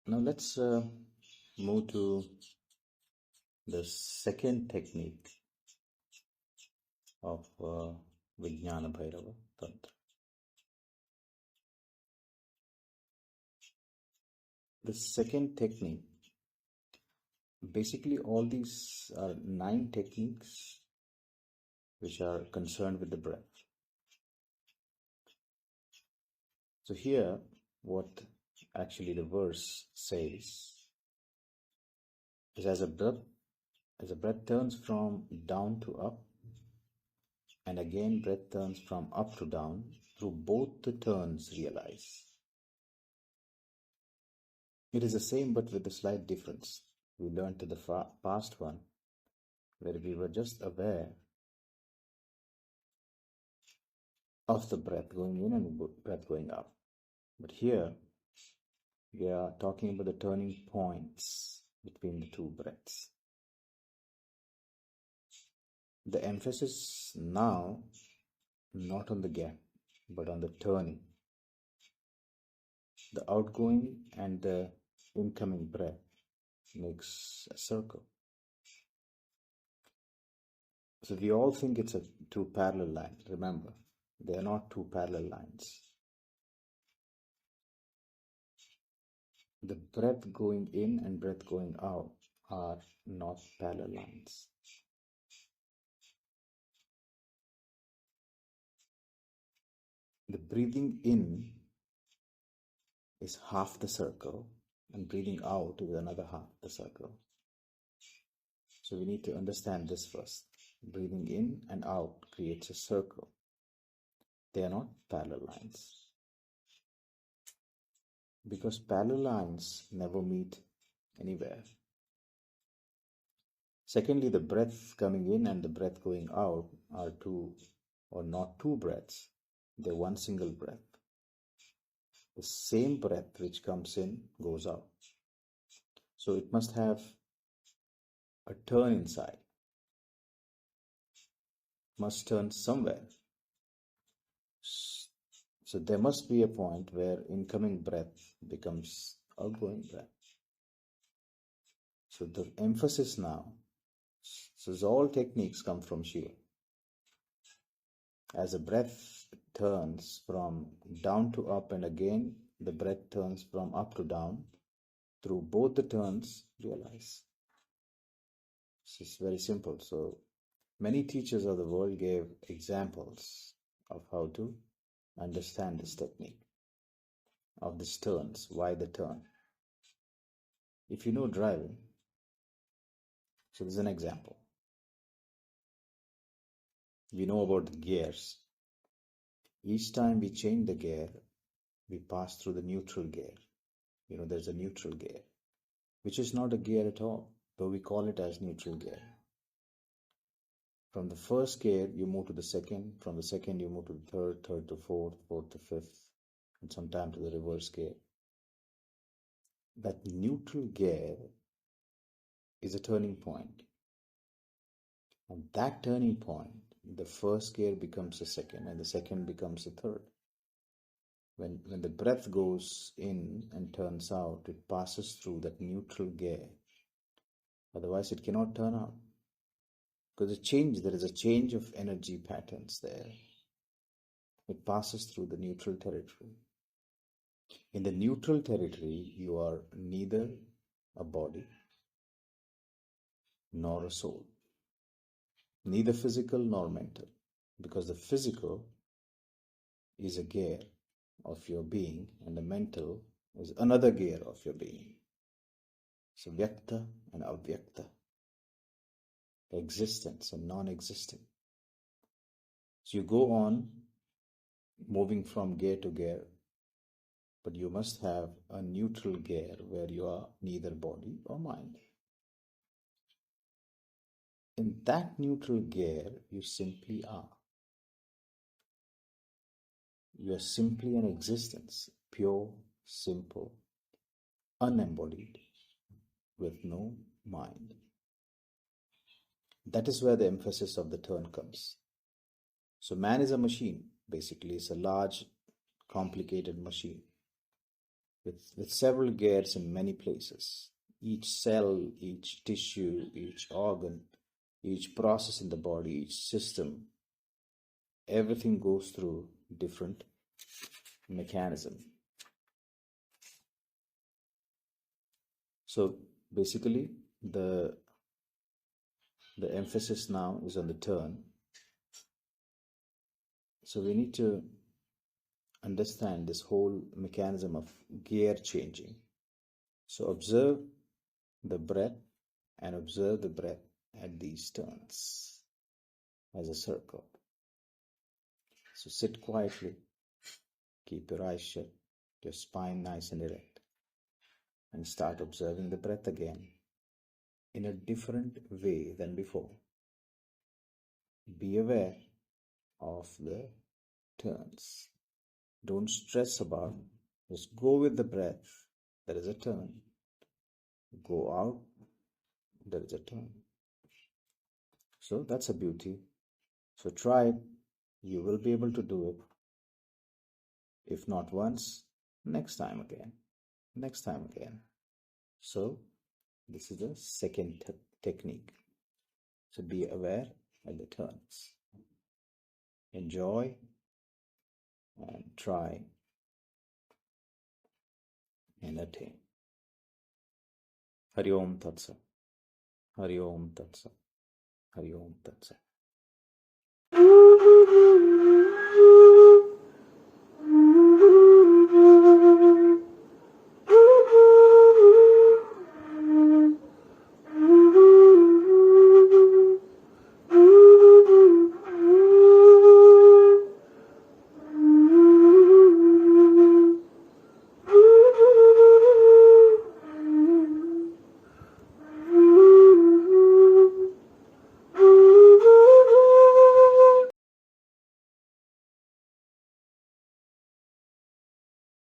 Now let's move to the second technique of Vijnana Bhairava Tantra. The second technique, basically all these are 9 techniques which are concerned with the breath. So here what actually the verse says is as a breath turns from down to up, and again breath turns from up to down, through both the turns realize. It is the same but with a slight difference. We learned in the past one where we were just aware of the breath going in and breath going up. But here we are talking about the turning points between the two breaths. The emphasis now not on the gap but on the turning. The outgoing and the incoming breath makes a circle. So we all think it's a two parallel lines. Remember, they are not two parallel lines. The breath going in and breath going out are not parallel lines. The breathing in is half the circle and breathing out is another half the circle. So we need to understand this first. Breathing in and out creates a circle. They are not parallel lines. Because parallel lines never meet anywhere. Secondly, the breath coming in and the breath going out are two or not two breaths. They're one single breath. The same breath which comes in goes out. So it must have a turn inside. Must turn somewhere. So there must be a point where incoming breath becomes outgoing breath. So the emphasis now, so all techniques come from Shiva. As the breath turns from down to up and again the breath turns from up to down, through both the turns realize. This is very simple. So many teachers of the world gave examples of how to understand this technique of these turns. Why the turn? If you know driving, so this is an example. We know about the gears. Each time we change the gear, we pass through the neutral gear. There's a neutral gear, which is not a gear at all, though we call it as neutral gear. From the first gear, you move to the second. From the second, you move to the third, third to fourth, fourth to fifth, and sometime to the reverse gear. That neutral gear is a turning point. And that turning point, the first gear becomes the second, and the second becomes the third. When the breath goes in and turns out, it passes through that neutral gear. Otherwise, it cannot turn out. Because there is a change of energy patterns there. It passes through the neutral territory. In the neutral territory, you are neither a body nor a soul. Neither physical nor mental. Because the physical is a gear of your being and the mental is another gear of your being. So vyakta and avyakta. Existence and non-existent. So you go on moving from gear to gear, but you must have a neutral gear where you are neither body or mind. In that neutral gear, you simply are. You are simply an existence, pure, simple, unembodied, with no mind. That is where the emphasis of the turn comes. So man is a machine, basically. It's a large, complicated machine. with several gears in many places. Each cell, each tissue, each organ, each process in the body, each system, everything goes through different mechanism. So basically the emphasis now is on the turn. So we need to understand this whole mechanism of gear changing. So observe the breath and observe the breath at these turns as a circle. So sit quietly, keep your eyes shut, your spine nice and erect, and start observing the breath again in a different way than before. Be aware of the turns. Don't stress about it. Just go with the breath. There is a turn. Go out. There is a turn. So that's a beauty. So try it. You will be able to do it. If not once, next time again. Next time again. So this is the second technique. So be aware of the turns. Enjoy and try and attain. Hari Om Tat Sat. Hari Om Tat Sat. Hari Om Tat Sat.